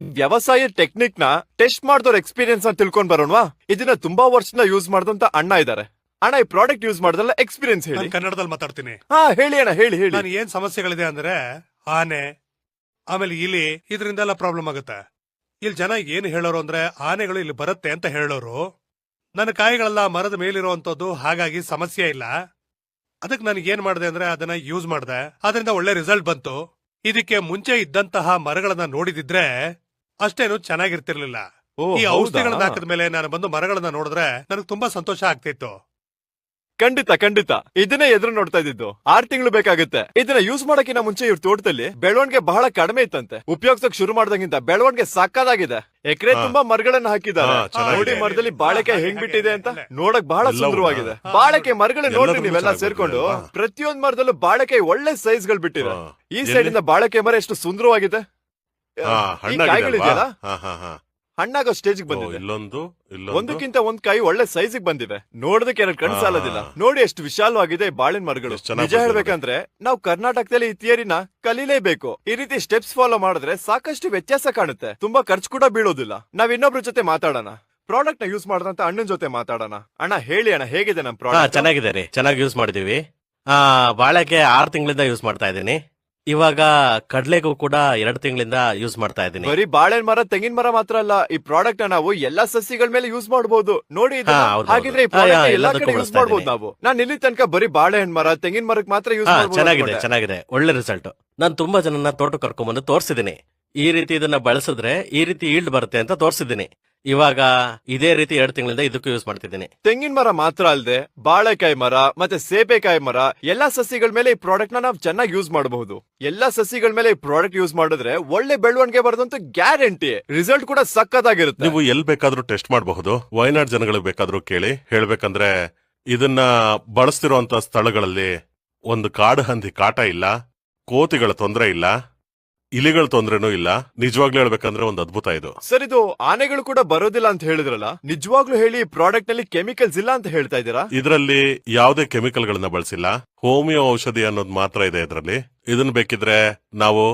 ವ್ಯವಸಾಯ ಟೆಕ್ನಿಕ್ ನ test ಮಾಡಿದವ್ರ experience ನ ತಿಳ್ಕೊಂಡ್ ಬರೋಣವಾ? ಇದನ್ನ ತುಂಬಾ ವರ್ಷದಿಂದ ಯೂಸ್ ಮಾಡಿದಂತ ಅಣ್ಣ ಇದಾರೆ. ಅಣ್ಣ, ಈ ಪ್ರಾಡಕ್ಟ್ ಯೂಸ್ ಮಾಡಿದಲ್ಲ ಎಕ್ಸ್ಪೀರಿಯನ್ಸ್ ಹೇಳಿ. ನಾನು ಕನ್ನಡದಲ್ಲಿ ಮಾತಾಡ್ತೀನಿ. ಹಾ ಹೇಳಿ ಅಣ್ಣ, ಹೇಳಿ ಹೇಳಿ. ನಾನು ಏನ್ ಸಮಸ್ಯೆಗಳಿದೆ ಅಂದ್ರೆ ಆನೆ, ಆಮೇಲೆ ಇಲಿ, ಇದರಿಂದೆಲ್ಲ ಪ್ರಾಬ್ಲಮ್ ಆಗುತ್ತೆ. ಇಲ್ಲಿ ಜನ ಏನ್ ಹೇಳೋರು ಅಂದ್ರೆ ಆನೆಗಳು ಇಲ್ಲಿ ಬರುತ್ತೆ ಅಂತ ಹೇಳೋರು. ನನ್ನ ಕಾಯಿಗಳೆಲ್ಲ ಮರದ ಮೇಲಿರುವಂತದ್ದು, ಹಾಗಾಗಿ ಸಮಸ್ಯೆ ಇಲ್ಲ. ಅದಕ್ಕೆ ನನಗೆ ಏನ್ ಮಾಡಿದೆ ಅಂದ್ರೆ ಅದನ್ನ ಯೂಸ್ ಮಾಡಿದೆ. ಅದರಿಂದ ಒಳ್ಳೆ ರಿಸಲ್ಟ್ ಬಂತು. ಇದಕ್ಕೆ ಮುಂಚೆ ಇದ್ದಂತಹ ಮರಗಳನ್ನ ನೋಡಿದಿದ್ರೆ ಅಷ್ಟೇನು ಚೆನ್ನಾಗಿರ್ತಿರ್ಲಿಲ್ಲ. ಈ ಔಷಧಿಗಳನ್ನ ಹಾಕಿದ ಮೇಲೆ ನಾನು ಬಂದು ಮರಗಳನ್ನ ನೋಡಿದ್ರೆ ನನಗೆ ತುಂಬಾ ಸಂತೋಷ ಆಗ್ತಿತ್ತು. ಖಂಡಿತ ಖಂಡಿತ, ಇದನ್ನೇ ಎದುರು ನೋಡ್ತಾ ಇದ್ದಿದ್ದು. 6 ತಿಂಗಳು ಬೇಕಾಗುತ್ತೆ. ಇದನ್ನ ಯೂಸ್ ಮಾಡಕ್ಕಿಂತ ಮುಂಚೆ ಇವ್ರ ತೋಟದಲ್ಲಿ ಬೆಳವಣಿಗೆ ಬಹಳ ಕಡಿಮೆ ಇತ್ತಂತೆ. ಉಪಯೋಗಿಸಕ್ ಶುರು ಮಾಡ್ದಂಗಿಂತ ಬೆಳವಣಿಗೆ ಸಾಕಾಗಿದೆ. ಎಕರೆ ತುಂಬಾ ಮರಗಳನ್ನ ಹಾಕಿದ್ದಾರೆ. ನೋಡಿ ಮರದಲ್ಲಿ ಬಾಳೆಕಾಯಿ ಹೆಂಗ್ ಬಿಟ್ಟಿದೆ ಅಂತ ನೋಡಕ್ ಬಹಳ ಸುಂದರವಾಗಿದೆ. ಬಾಳೆಕಾಯಿ ಮರಗಳನ್ನ ನೋಡ್ರಿ ನೀವೆಲ್ಲ ಸೇರ್ಕೊಂಡು. ಪ್ರತಿಯೊಂದ್ ಮರದಲ್ಲೂ ಬಾಳೆಕಾಯಿ ಒಳ್ಳೆ ಸೈಜ್ ಗಳು ಬಿಟ್ಟಿದೆ. ಈ ಸೈಡ್ ಇಂದ ಬಾಳೆಕಾಯಿ ಮರ ಎಷ್ಟು ಸುಂದರವಾಗಿದೆ. ಕಾಯಿಗಳಿದೆಯಲ್ಲ, ಹಣ್ಣಾಗೋ ಸ್ಟೇಜ್ ಬಂದಿದೆ. ಒಂದಕ್ಕಿಂತ ಒಂದ್ ಕಾಯಿ ಒಳ್ಳೆ ಸೈಜ್ ಬಂದಿವೆ. ನೋಡೋದಕ್ಕೆ 2 ಕಣ್ಣು ಸಾಲದಿಲ್ಲ. ನೋಡಿ ಎಷ್ಟು ವಿಶಾಲವಾಗಿದೆ ಬಾಳಿನ ಮರಗಳು. ನಿಜ ಹೇಳ್ಬೇಕಂದ್ರೆ ನಾವು ಕರ್ನಾಟಕದಲ್ಲಿ ಈ ಥಿಯರಿನ ಕಲೀಲೇಬೇಕು. ಈ ರೀತಿ ಸ್ಟೆಪ್ಸ್ ಫಾಲೋ ಮಾಡಿದ್ರೆ ಸಾಕಷ್ಟು ವ್ಯತ್ಯಾಸ ಕಾಣುತ್ತೆ. ತುಂಬಾ ಖರ್ಚು ಕೂಡ ಬೀಳೋದಿಲ್ಲ. ನಾವ್ ಇನ್ನೊಬ್ರ ಜೊತೆ ಮಾತಾಡೋಣ. ಪ್ರಾಡಕ್ಟ್ ನ ಯೂಸ್ ಮಾಡಿದಂತ ಅಣ್ಣನ ಜೊತೆ ಮಾತಾಡೋಣ. ಅಣ್ಣ ಹೇಳಿ ಅಣ್ಣ, ಹೇಗಿದೆ ನಮ್ ಪ್ರಾಡಕ್ಟ್? ಚೆನ್ನಾಗಿದೆ ರೀ, ಚೆನ್ನಾಗಿ ಯೂಸ್ ಮಾಡಿದೀವಿ. ಬಾಳೆಗೆ 6 ತಿಂಗಳಿಂದ ಯೂಸ್ ಮಾಡ್ತಾ ಇದ್ದೀನಿ. ಇವಾಗ ಕಡ್ಲೆಗೂ ಕೂಡ 2 ತಿಂಗಳಿಂದ ಯೂಸ್ ಮಾಡ್ತಾ ಇದ್ದೀನಿ. ಬರೀ ಬಾಳೆ ಮರ, ತೆಂಗಿನ ಮರ ಮಾತ್ರ ಅಲ್ಲ, ಈ ಪ್ರಾಡಕ್ಟ್ ನಾವು ಎಲ್ಲಾ ಸಸ್ಯಗಳ ಮೇಲೆ ಯೂಸ್ ಮಾಡಬಹುದು. ನೋಡಿ ಹಾಗಿದ್ರೆ ಈ ಪ್ರಾಡಕ್ಟ್ ಎಲ್ಲಾ ಕಡೆ ಯೂಸ್ ಮಾಡಬಹುದು ನಾವು. ನಾನು ಇಲ್ಲಿ ತನಕ ಬರೀ ಬಾಳೆಹಣ್ಣು ಮರ, ತೆಂಗಿನ ಮರಕ್ಕೆ ಮಾತ್ರ ಯೂಸ್ ಮಾಡಬಹುದು. ಚೆನ್ನಾಗಿದೆ, ಒಳ್ಳೆ ರಿಸಲ್ಟ್. ನಾನು ತುಂಬಾ ಜನನ ತೋಟ ಕರ್ಕೊಂಡ್ಬಂದು ತೋರಿಸಿದ್ದೀನಿ. ಈ ರೀತಿ ಇದನ್ನ ಬಳಸಿದ್ರೆ ಈ ರೀತಿ ಈಲ್ಡ್ ಬರುತ್ತೆ ಅಂತ ತೋರಿಸಿದ್ದೀನಿ. ಇವಾಗ ಇದೇ ರೀತಿ 2 ತಿಂಗಳಿಂದ ಇದಕ್ಕೂ ಯೂಸ್ ಮಾಡ್ತಿದ್ದೀನಿ. ತೆಂಗಿನ ಮರ ಮಾತ್ರ ಅಲ್ಲದೆ ಬಾಳೆಕಾಯಿ ಮರ ಮತ್ತೆ ಸೇಬೆಕಾಯಿ ಮರ ಎಲ್ಲಾ ಸಸಿಗಳ ಮೇಲೆ ಈ ಪ್ರಾಡಕ್ಟ್ ನ ನಾವು ಚೆನ್ನಾಗಿ ಯೂಸ್ ಮಾಡಬಹುದು. ಎಲ್ಲಾ ಸಸಿಗಳ ಮೇಲೆ ಈ ಪ್ರಾಡಕ್ಟ್ ಯೂಸ್ ಮಾಡಿದ್ರೆ ಒಳ್ಳೆ ಬೆಳವಣಿಗೆ ಬರೋದಂತೂ ಗ್ಯಾರಂಟಿ. ರಿಸಲ್ಟ್ ಕೂಡ ಸಕ್ಕತ್ತಾಗಿರುತ್ತೆ. ನೀವು ಎಲ್ಲಿ ಬೇಕಾದ್ರೂ ಟೆಸ್ಟ್ ಮಾಡಬಹುದು. ವಯನಾಡ್ ಜನಗಳಿಗೆ ಬೇಕಾದ್ರೂ ಕೇಳಿ. ಹೇಳ್ಬೇಕಂದ್ರೆ ಇದನ್ನ ಬಳಸ್ತಿರುವಂತ ಸ್ಥಳಗಳಲ್ಲಿ ಒಂದು ಕಾಡು ಹಂದಿ ಕಾಟ ಇಲ್ಲ, ಕೋತಿಗಳ ತೊಂದರೆ ಇಲ್ಲ, ಇಲಿಗಳ ತೊಂದ್ರೆನೂ ಇಲ್ಲ. ನಿಜವಾಗ್ಲೂ ಹೇಳ್ಬೇಕಂದ್ರೆ ಒಂದು ಅದ್ಭುತ ಇದು. ಸರ್, ಇದು ಆನೆಗಳು ಕೂಡ ಬರೋದಿಲ್ಲ ಅಂತ ಹೇಳಿದ್ರಲ್ಲ, ನಿಜವಾಗ್ಲೂ ಹೇಳಿ ಪ್ರಾಡಕ್ಟ್ ನಲ್ಲಿ ಕೆಮಿಕಲ್ಸ್ ಇಲ್ಲ ಅಂತ ಹೇಳ್ತಾ ಇದ್ದೀರಾ? ಇದರಲ್ಲಿ ಯಾವುದೇ ಕೆಮಿಕಲ್ ಗಳನ್ನ ಬಳಸಿಲ್ಲ. ಹೋಮಿಯೋ ಔಷಧಿ ಅನ್ನೋದು ಮಾತ್ರ ಇದೆ ಇದರಲ್ಲಿ. ಇದನ್ನ ಬೇಕಿದ್ರೆ ನಾವು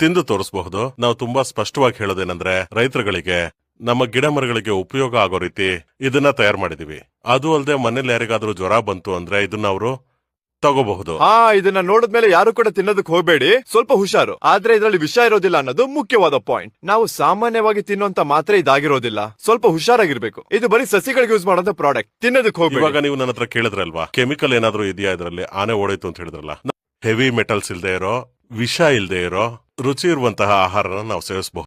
ತಿಂದು ತೋರಿಸಬಹುದು. ನಾವು ತುಂಬಾ ಸ್ಪಷ್ಟವಾಗಿ ಹೇಳೋದೇನಂದ್ರೆ ರೈತರುಗಳಿಗೆ, ನಮ್ಮ ಗಿಡ ಮರಗಳಿಗೆ ಉಪಯೋಗ ಆಗೋ ರೀತಿ ಇದನ್ನ ತಯಾರು ಮಾಡಿದೀವಿ. ಅದು ಅಲ್ಲದೆ ಮನೇಲಿ ಯಾರಿಗಾದ್ರೂ ಜ್ವರ ಬಂತು ಅಂದ್ರೆ ಇದನ್ನ ಅವರು ತಗೋಬಹುದು. ಇದನ್ನ ನೋಡಿದ್ಮೇಲೆ ಯಾರು ಕೂಡ ತಿನ್ನೋದಕ್ಕೆ ಹೋಗಬೇಡಿ, ಸ್ವಲ್ಪ ಹುಷಾರು. ಆದ್ರೆ ಇದರಲ್ಲಿ ವಿಷ ಇರೋದಿಲ್ಲ ಅನ್ನೋದು ಮುಖ್ಯವಾದ ಪಾಯಿಂಟ್. ನಾವು ಸಾಮಾನ್ಯವಾಗಿ ತಿನ್ನುವಂತ ಮಾತ್ರ ಇದಾಗಿರೋದಿಲ್ಲ, ಸ್ವಲ್ಪ ಹುಷಾರಾಗಿರ್ಬೇಕು. ಇದು ಬರೀ ಸಸಿಗಳಿಗೆ ಯೂಸ್ ಮಾಡೋಂತ ಪ್ರಾಡಕ್ಟ್, ತಿನ್ನೋದಕ್ಕೆ ಹೋಗಿ. ಇವಾಗ ನೀವು ನನ್ನ ಹತ್ರ ಕೇಳಿದ್ರಲ್ವಾ, ಕೆಮಿಕಲ್ ಏನಾದ್ರೂ ಇದೆಯಾ ಇದರಲ್ಲಿ, ಆನೆ ಓಡೈತು ಅಂತ ಹೇಳಿದ್ರಲ್ಲ. ಹೆವಿ ಮೆಟಲ್ಸ್ ಇಲ್ದೇ ಇರೋ, ವಿಷ ಇಲ್ದೇ ಇರೋ, ರುಚಿ ಇರುವಂತಹ ಆಹಾರನ ನಾವು ಸೇವಿಸಬಹುದು.